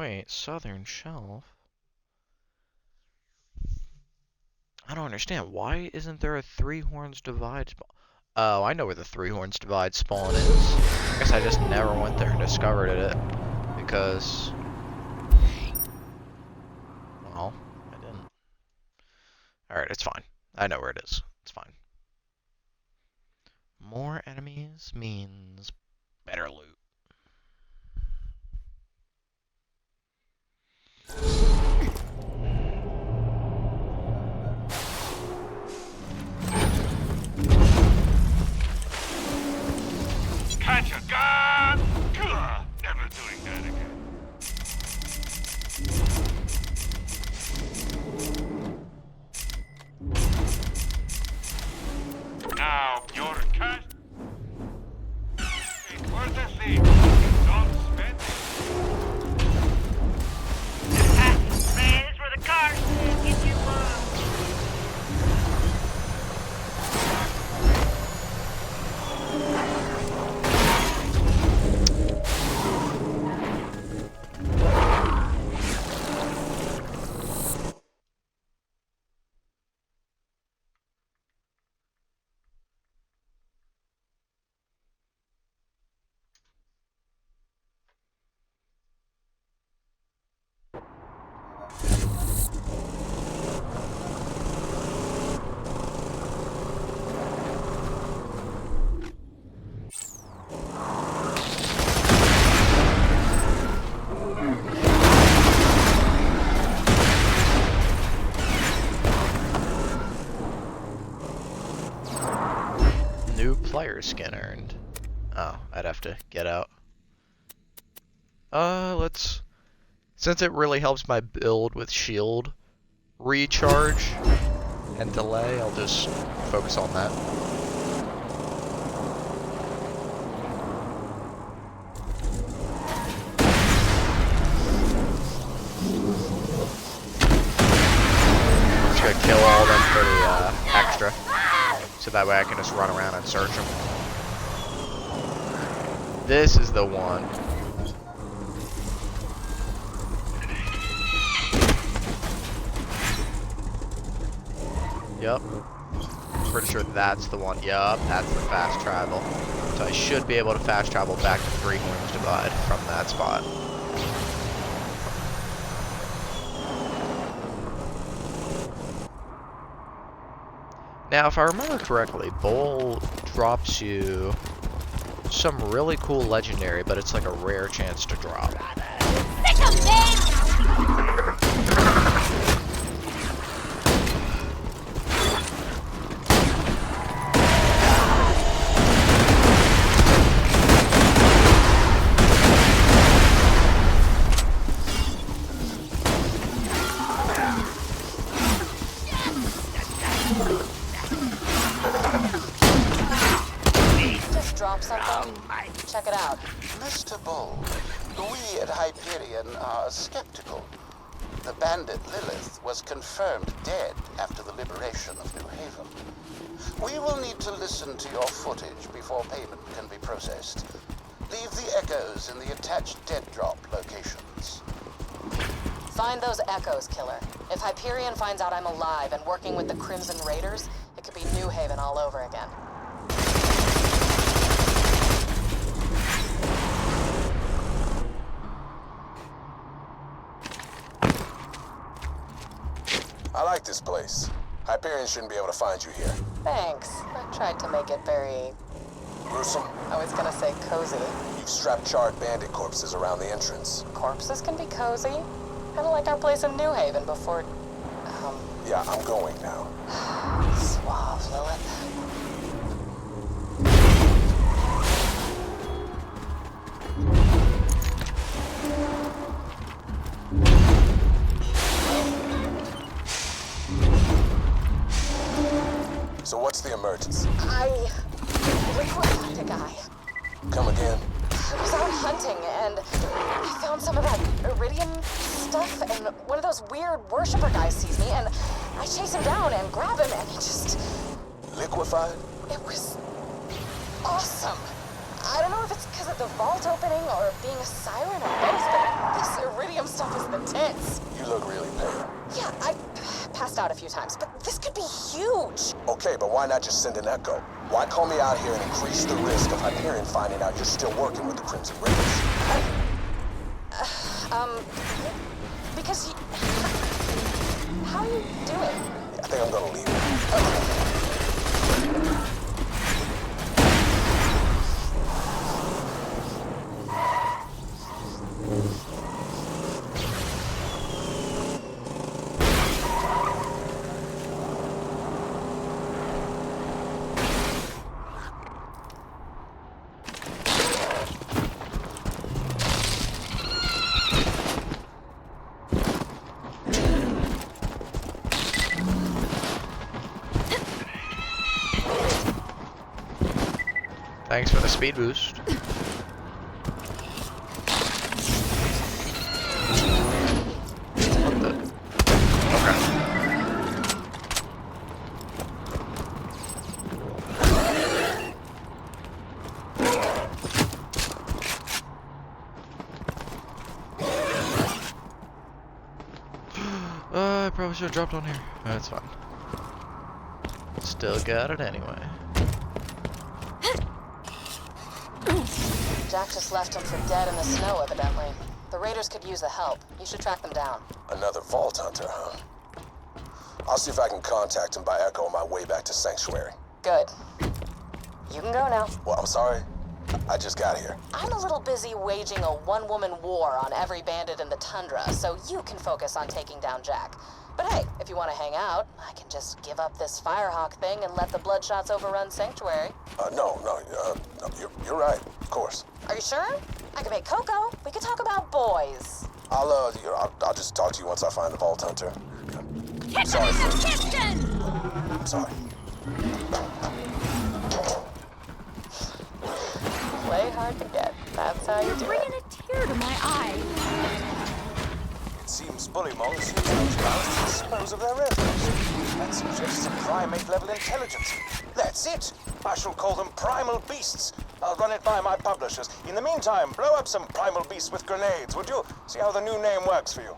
Wait, southern shelf? I don't understand. Why isn't there a Three Horns Divide spawn? Oh, I know where the Three Horns Divide spawn is. I guess I just never went there and discovered it. Because... well, I didn't. Alright, it's fine. I know where it is. It's fine. More enemies means better loot. Catch a gun! Never doing that again. Now, your cash... It's worth a thing. Don't spend it. Man, it's where the cars get you Player skin earned. Oh, I'd have to get out. Let's... since it really helps my build with shield recharge and delay, I'll just focus on that. I'm just gonna kill all of them for the extra. So that way I can just run around and search them. This is the one. Yup. Pretty sure that's the one. Yup, that's the fast travel. So I should be able to fast travel back to Three Horns Divide from that spot. Now, if I remember correctly, Bowl drops you some really cool legendary, but it's like a rare chance to drop. Check it out. Mr. Bull, we at Hyperion are skeptical. The bandit Lilith was confirmed dead after the liberation of New Haven. We will need to listen to your footage before payment can be processed. Leave the echoes in the attached dead drop locations. Find those echoes, killer. If Hyperion finds out I'm alive and working with the Crimson Raiders, it could be New Haven all over again. I like this place. Hyperion shouldn't be able to find you here. Thanks. I tried to make it very... gruesome? I was gonna say cozy. You've strapped charred bandit corpses around the entrance. Corpses can be cozy. Kinda like our place in New Haven before... Yeah, I'm going now. Suave, Lilith. So what's the emergency? I liquefied a guy. Come again? I was out hunting and I found some of that iridium stuff and one of those weird worshiper guys sees me and I chase him down and grab him and he just... Liquefied? It was awesome. I don't know if it's because of the vault opening or being a siren or both, but this iridium stuff is the tits. You look really pale. Yeah, I passed out a few times, but this could be huge. Okay, but why not just send an echo? Why call me out here and increase the risk of Hyperion finding out you're still working with the Crimson Raiders? Because he... How are you doing? I think I'm gonna leave. Thanks for the speed boost. What the? Okay. I probably should have dropped on here. That's fine. Still got it anyway. Jack just left him for dead in the snow, evidently. The raiders could use the help. You should track them down. Another Vault Hunter, huh? I'll see if I can contact him by echo on my way back to Sanctuary. Good. You can go now. Well, I'm sorry. I just got here. I'm a little busy waging a one-woman war on every bandit in the tundra, so you can focus on taking down Jack. But hey, if you want to hang out, I can just give up this Firehawk thing and let the Bloodshots overrun Sanctuary. No, you're right, of course. Are you sure? I can make cocoa. We could talk about boys. I'll just talk to you once I find the Vault Hunter. Sorry. I'm sorry. Play hard to get. That's how you do Bringing it. a tear to my eye. It seems Bullymong seems much roused to dispose of their revenues. That suggests a primate-level intelligence. That's it! I shall call them primal beasts. I'll run it by my publishers. In the meantime, blow up some primal beasts with grenades, would you? See how the new name works for you.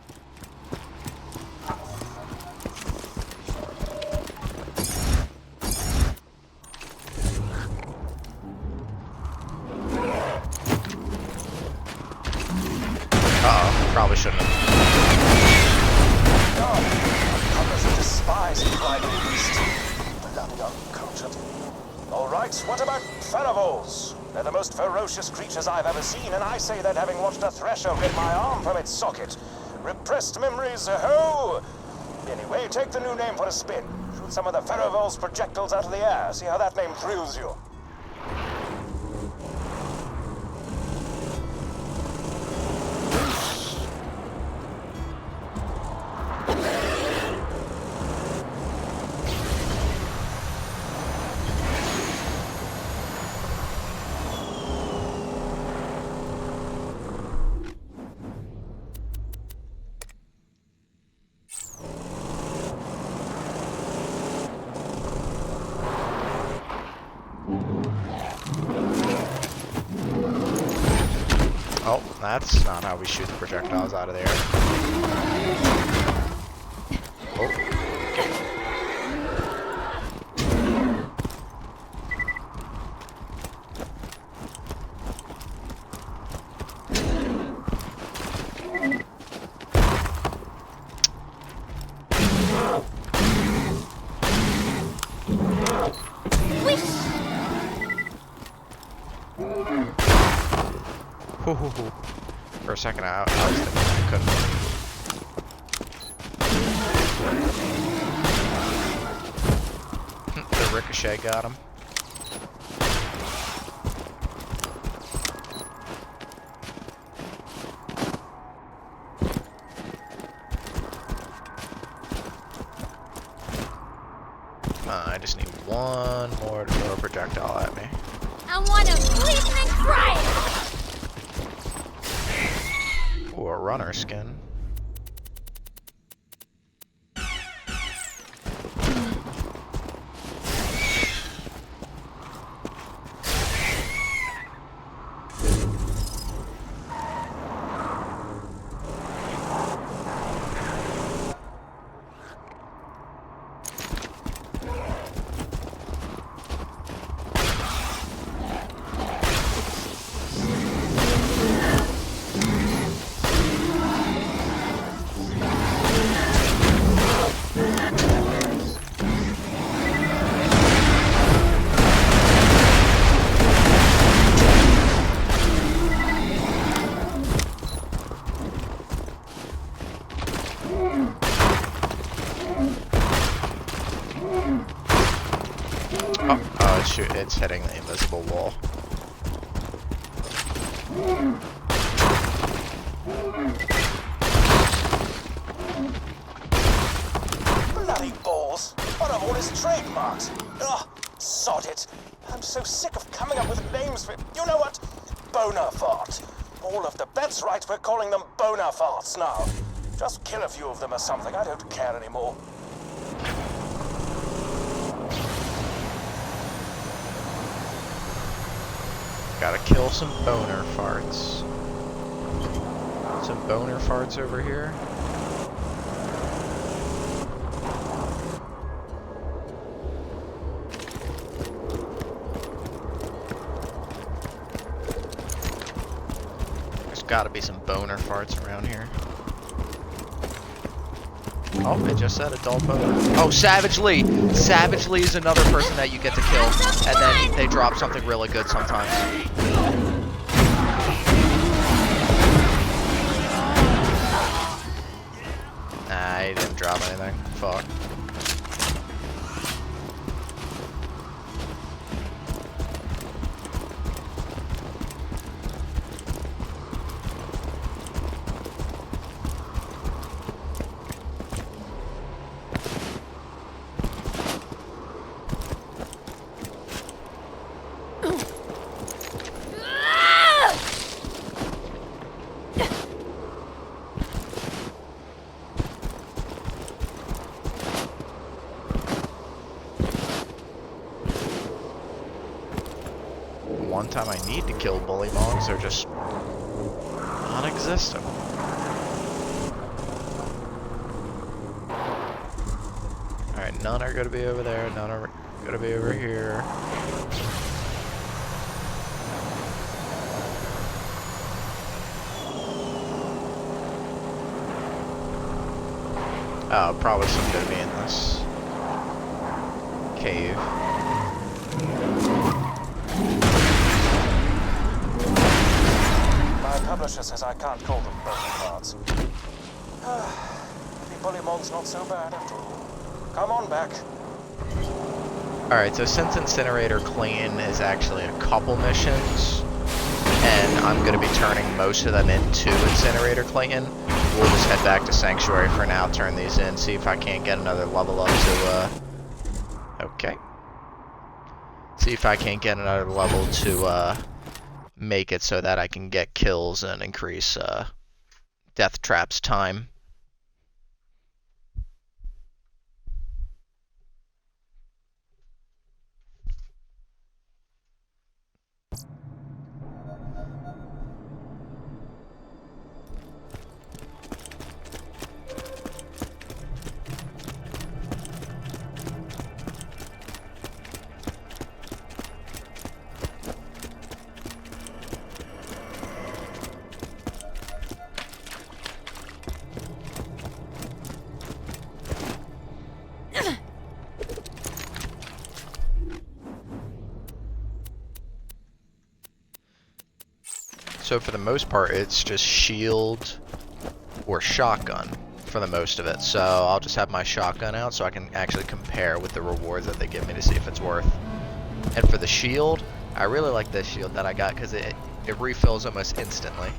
Uh-oh, probably shouldn't have. No, publishers despise primal beasts. Bloody uncultured. All right, what about Feravols? They're the most ferocious creatures I've ever seen, and I say that having watched a thresher rip my arm from its socket. Repressed memories, ho! Anyway, take the new name for a spin. Shoot some of the Feravols projectiles out of the air. See how that name thrills you. Oh, that's not how we shoot the projectiles out of there. Oh. Hoo. For a second, I was thinking I couldn't. The ricochet got him. I just need one more to throw a projectile at me. I want to bleed and cry. Ooh, a runner skin. wall. Bloody balls! What are all his trademarks? Ugh, sod it. I'm so sick of coming up with names for... You know what? Bonerfart. All of the bets right, we're calling them Bonerfarts now. Just kill a few of them or something, I don't care anymore. Gotta kill some Bonerfarts. Some Bonerfarts over here. There's gotta be some Bonerfarts around here. Oh, it just said adult boner. Oh, Savage Lee! Savage Lee is another person that you get to kill, and then they drop something really good sometimes. Nah, he didn't drop anything. Fuck. One time I need to kill bullymongs, they're just non-existent. Alright, none are gonna be over there, none are gonna be over here. Oh, probably some gonna be in this cave. Publisher says I can't call them Bonerfarts. The bullymon's not so bad after all. Come on back. Alright, so since Incinerator Clean is actually a couple missions, and I'm going to be turning most of them into Incinerator Clean, we'll just head back to Sanctuary for now, turn these in, see if I can't get another level up to, okay. See if I can't get another level to, make it so that I can get kills and increase Death Trap's time. So for the most part, it's just shield or shotgun for the most of it. So I'll just have my shotgun out so I can actually compare with the rewards that they give me to see if it's worth. And for the shield, I really like this shield that I got because it refills almost instantly.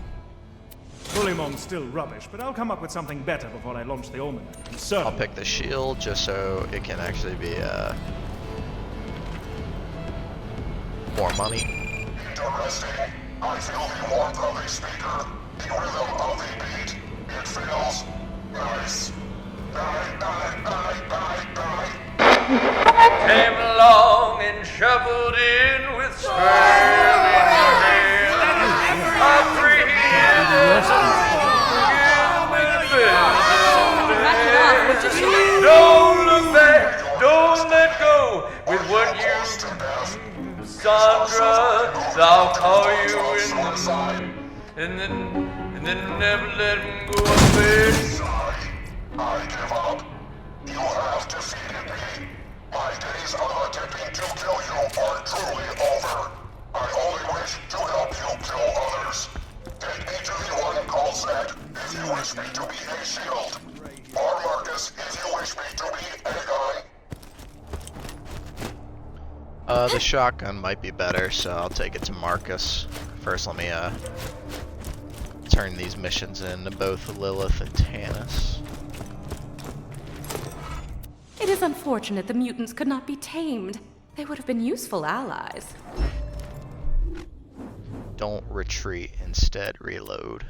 Bullymon's still rubbish, but I'll come up with something better before I launch the almanac. So I'll pick the shield just so it can actually be more money. Interesting. I feel the warmth of a speaker, the rhythm of a beat. It feels nice. Came along and shuffled in with spurs in your hand. A 3 years Don't look back, don't let go with what you Sandra, I'll call you and then never let him go away. I give up. You have defeated me. My days of attempting to kill you are truly over. I only wish to help you kill others. Take me to the one called Zed if you wish me to be a shield. Or Marcus if you wish me to be a guy. The shotgun might be better, so I'll take it to Marcus. First, let me turn these missions into both Lilith and Tanis. It is unfortunate the mutants could not be tamed. They would have been useful allies. Don't retreat, instead reload.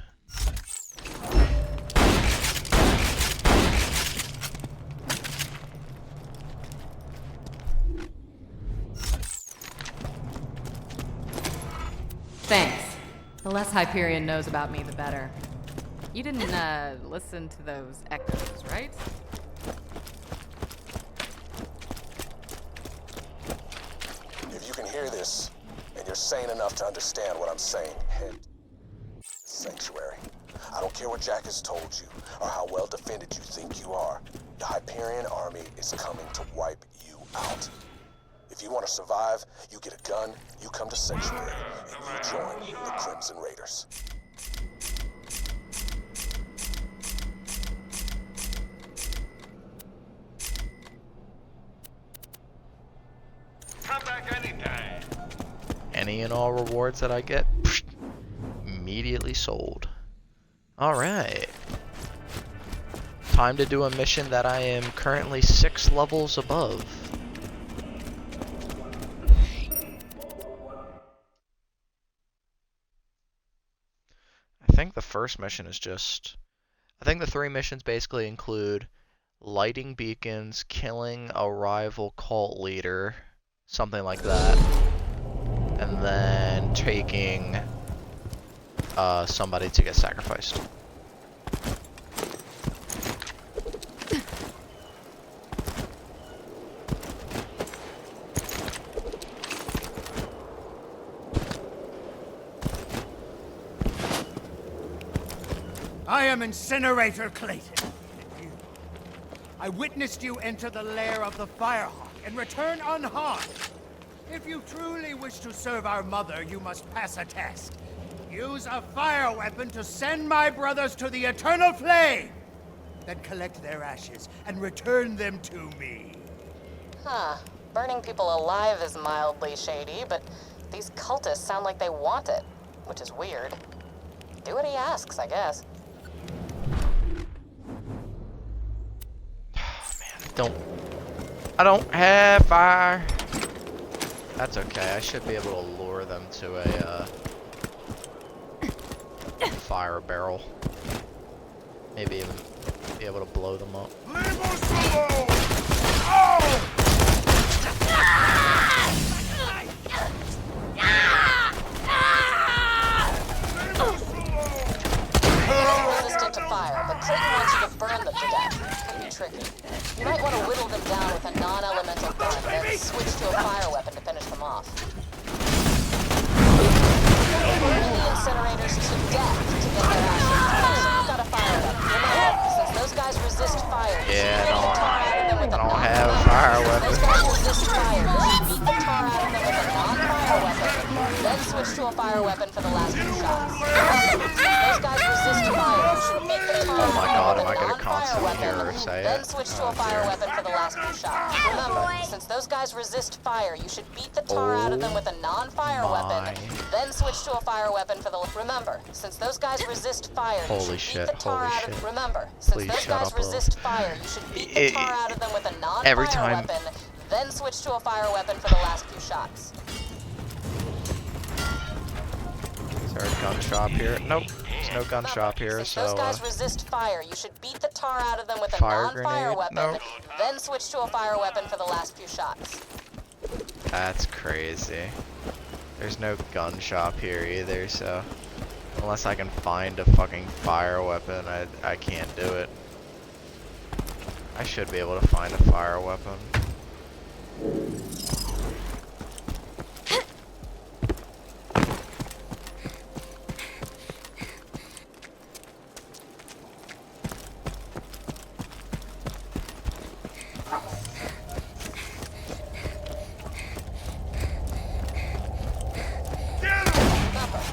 Thanks. The less Hyperion knows about me, the better. You didn't, listen to those echoes, right? If you can hear this, and you're sane enough to understand what I'm saying, head sanctuary. I don't care what Jack has told you, or how well defended you think you are. The Hyperion army is coming to wipe you out. If you want to survive, you get a gun, you come to Sanctuary, and you join the Crimson Raiders. Come back anytime. Any and all rewards that I get, immediately sold. Alright. Time to do a mission that I am currently 6 levels above. I think the first mission is just... I think the 3 missions basically include lighting beacons, killing a rival cult leader, something like that, and then taking somebody to get sacrificed. I am Incinerator Clayton. And you. I witnessed you enter the lair of the Firehawk and return unharmed. If you truly wish to serve our mother, you must pass a test. Use a fire weapon to send my brothers to the eternal flame. Then collect their ashes and return them to me. Huh. Burning people alive is mildly shady, but these cultists sound like they want it, which is weird. Do what he asks, I guess. I don't have fire. That's okay. I should be able to lure them to a fire barrel. Maybe even be able to blow them up. Leave us alone! Oh! Resistant to fire, but Clayton wants you to burn them to death. Could be tricky. You might want to whittle them down with a non-elemental gun, then switch to a fire weapon to finish them off. Burn the incinerators to death to get their ashes. You've got a fire weapon. Remember, since those guys resist fire, Yeah, I don't have a fire weapon. Those guys resist fire. You should beat the tar out of them with a non-fire weapon, then switch to a fire weapon for the last few shots. Those guys resist fire. You should beat the tar Oh my out god, of am them I with a gonna non-fire constantly weapon, hear her say then it? switch to a fire weapon for the last few shots. Remember, since those guys resist fire, you should beat the tar out of them with a non-fire weapon, then switch to a fire weapon for the... Remember, since those guys resist fire, you Holy should shit, beat the tar holy out of... shit. Remember, since Please those shut guys up, Lil. resist fire, you should beat the tar out of them with a non-fire Every time- weapon, then switch to a fire weapon for the last few shots. Is there a gun shop here? Nope. There's no gun shop here, Since so those guys resist fire, you should beat the tar out of them with a fire non-fire grenade? weapon, Nope. then switch to a fire weapon for the last few shots. that's crazy. There's no gun shop here either, so unless I can find a fucking fire weapon, I can't do it. I should be able to find a fire weapon.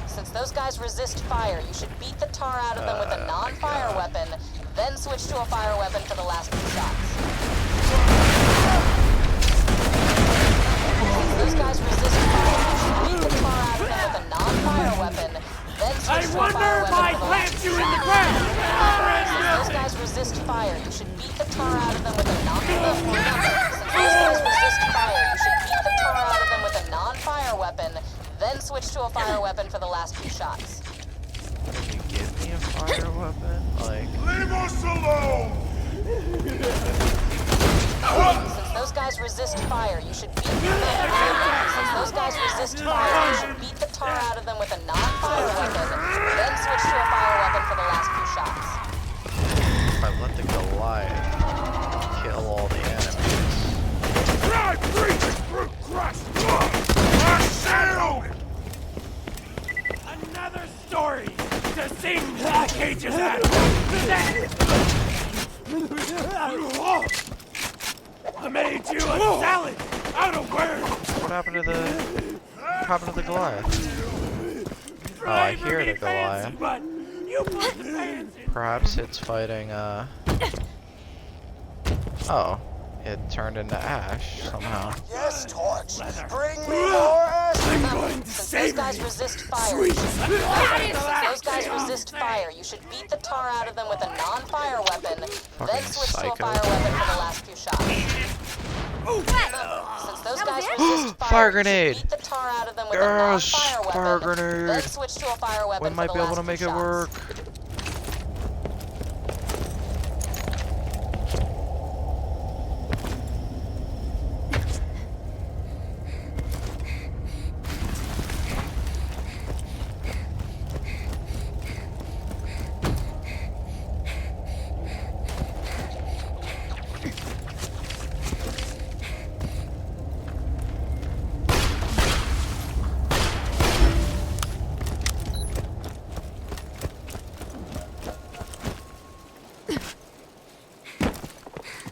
Since those guys resist fire, you should beat the tar out of them with a non-fire weapon, then switch to a fire weapon for the last few shots. Since those those guys resist fire, you should beat the tar out of them with a non-fire weapon, then switch to a fire weapon for the last few shots. Since those guys resist fire, you should beat the tar out of them with a non-fire weapon, then switch to a fire weapon for the last few shots. Can you give me a fire weapon? Like, Leave us alone! Since those guys resist fire, you should beat the tar out of them with a non-fire weapon, then switch to a fire weapon for the last few shots. if I let the Goliath kill all the enemies. Try breathing through crushed blood! My shield! Another story to sing the cages at. I made you a salad out of words. What happened to the Goliath? Oh, I hear the Goliath. But you put the fans in. Perhaps it's fighting, Oh, it turned into ash somehow. Yes, Torch. Bring me more ash. I'm going to Since save those guys you. resist fire, Sweet. you should beat the tar out of them with a non-fire weapon, then Fucking switch to a psycho. fire weapon for the last few shots. Since those guys resist fire, Fire you grenade! should beat the tar out of them with a Yes, non-fire fire weapon, then grenade! switch to a fire weapon We for might the be able last to few make it shots. work.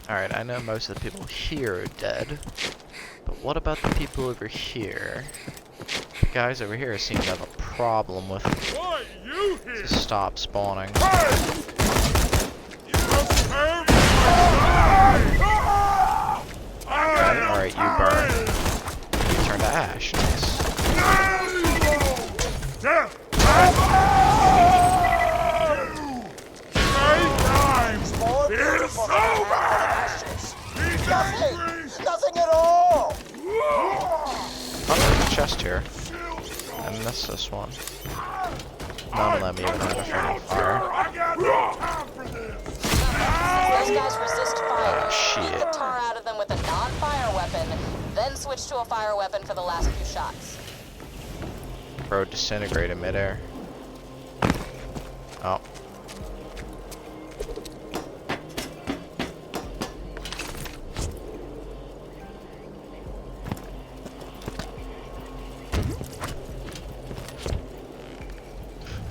Alright, I know most of the people here are dead, but what about the people over here? The guys over here seem to have a problem with Why you here? to stop spawning. Hey! You must serve Alright, you burn. You turn to ash. Nice. Death! It's over! Nothing at all. Oh, there's a chest here. I missed this one. None of them even had a friendly fire. I got no time for this! Those guys resist fire. Oh, shit. Beat the tar out of them with a non-fire weapon, then switch to a fire weapon for the last few shots. Bro disintegrated midair. Oh.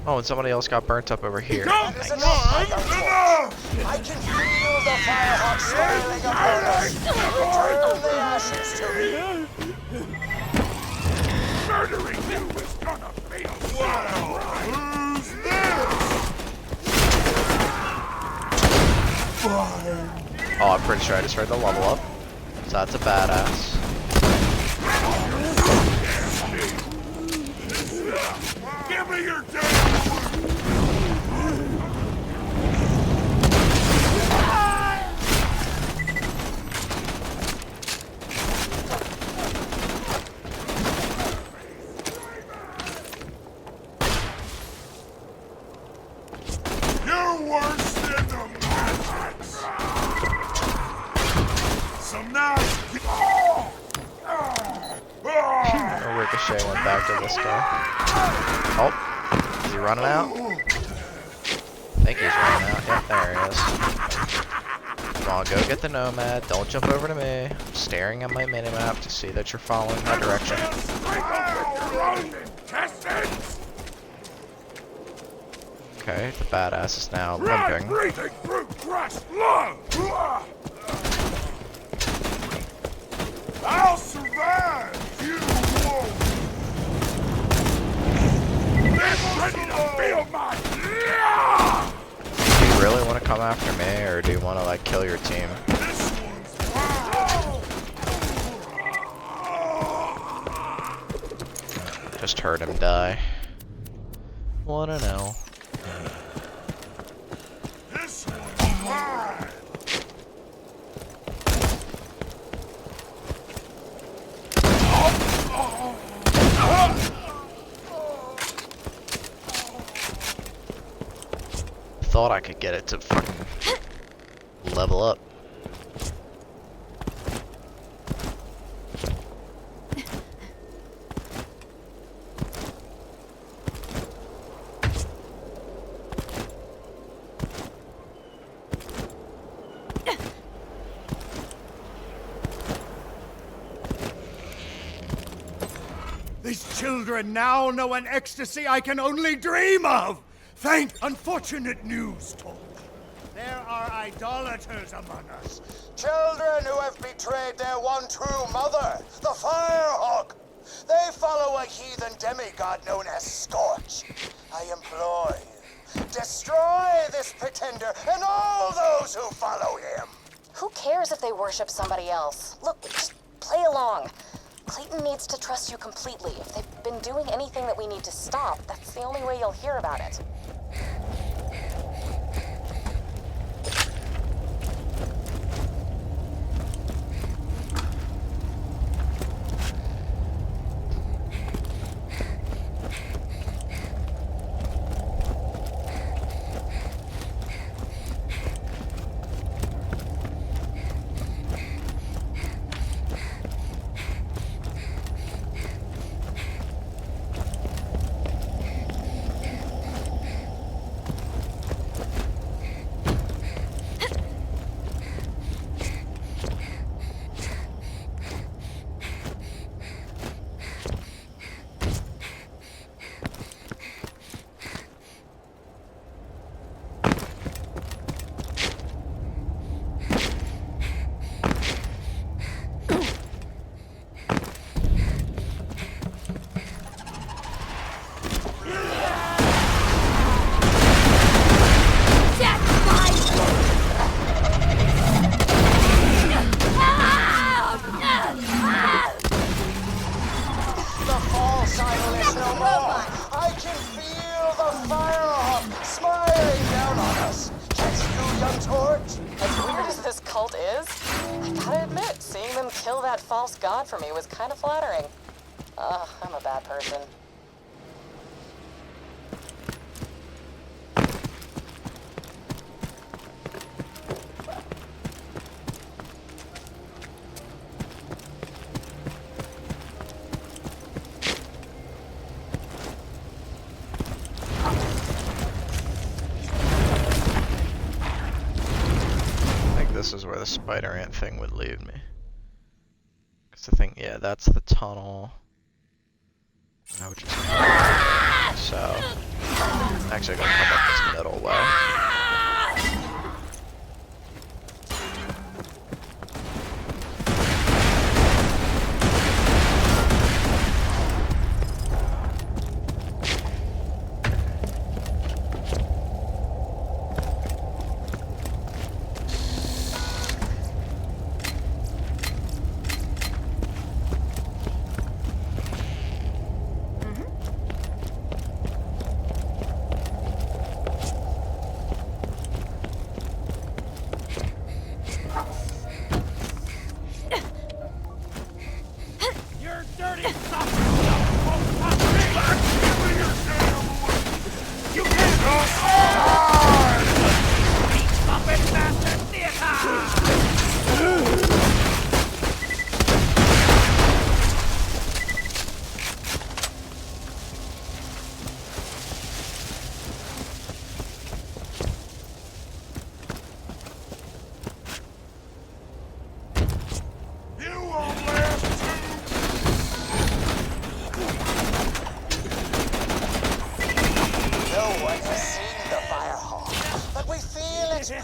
Oh, and somebody else got burnt up over here. That is Nice. enough. Enough! I can feel the firehawk swirling upon us. Return the ashes to me. Murdering you is gonna be a well, who's this? Fine. Oh, I'm pretty sure I just heard the level up. So that's a badass. Give me your damn You're worse than the Matrix! Some nice... Oh, Ricochet went back to this guy. Oh, is he running out? I think he's running out. Yep, there he is. Come on, go get the Nomad. Don't jump over to me. I'm staring at my minimap to see that you're following my direction. Okay, the badass is now limping. Breathing through crushed love! I'll survive! You won't! Get ready to feel my... Do you really want to come after me, or do you want to, like, kill your team? This one's mine! just heard him die. What an L. This one's mine! Thought I could get it to fucking level up. These children now know an ecstasy I can only dream of! Thank unfortunate news, Talk. There are idolaters among us. Children who have betrayed their one true mother, the Firehawk. They follow a heathen demigod known as Scorch. I implore you, destroy this pretender and all those who follow him. Who cares if they worship somebody else? Look, just play along. Clayton needs to trust you completely. If they've been doing anything that we need to stop, that's the only way you'll hear about it. False god for me was kind of flattering. I'm a bad person. I think this is where the spider ant thing would lead me. I think, yeah, that's the tunnel. So, actually gonna come up this middle way.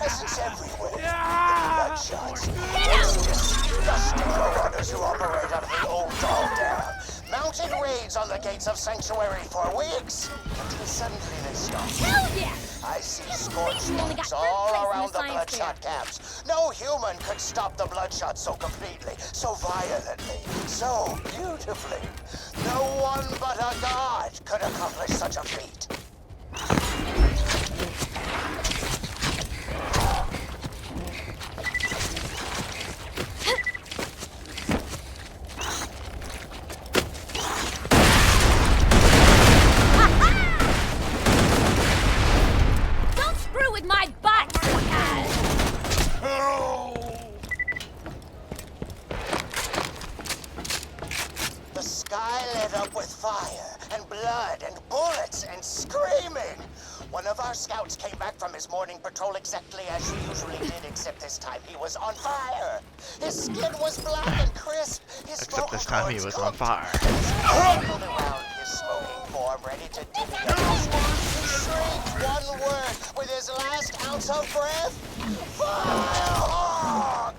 presence everywhere. The Bloodshot's most disgusting marauders who operate out of the old doll dam. Mounted raids on the gates of Sanctuary for weeks, until suddenly they stop. Hell yeah! I see scorch marks all around the Bloodshot camps. No human could stop the Bloodshot so completely, so violently, so beautifully. No one but a god could accomplish such a feat. Don't screw with my butt! The sky lit up with fire, and blood, and bullets, and screaming! One of our scouts came back from his morning patrol exactly as he usually did, except this time he was on fire! His skin was black and crisp, his Except this time he vocal was cords on fire. circled around his smoking form, ready to divvy up his work. He shrieked one word with his last ounce of breath. Firehawk!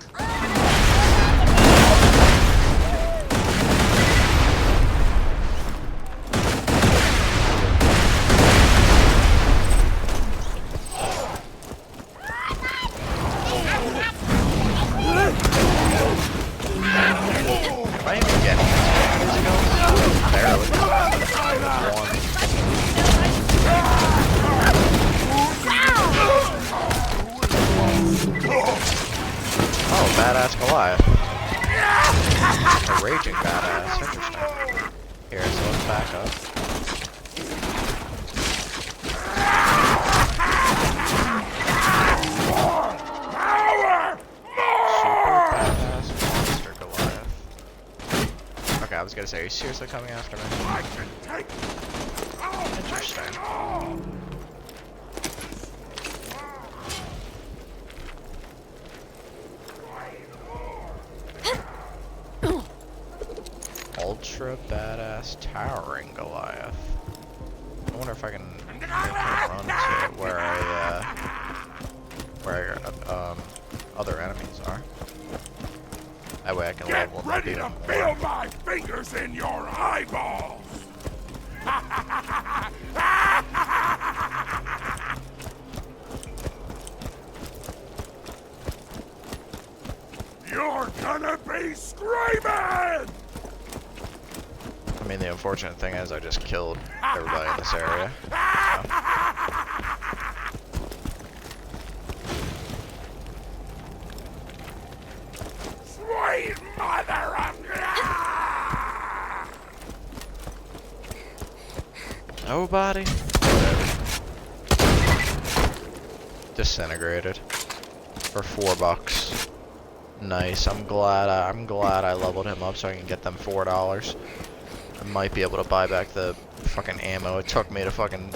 Am I even getting this ago? Barely. One. Oh, badass Goliath. A raging badass. Interesting. Here, so let's back up. Super badass monster Goliath. Okay, I was gonna say, are you seriously coming after me? Interesting. Ultra badass towering Goliath. I wonder if I can make him run to where other enemies are. That way I can level and beat him more. my fingers in your eyeballs! You're gonna be screaming! I mean, the unfortunate thing is I just killed everybody in this area. Sweet mother of... Nobody? Whatever. Disintegrated. For $4. Nice. I'm glad I leveled him up so I can get them $4. I might be able to buy back the fucking ammo it took me to fucking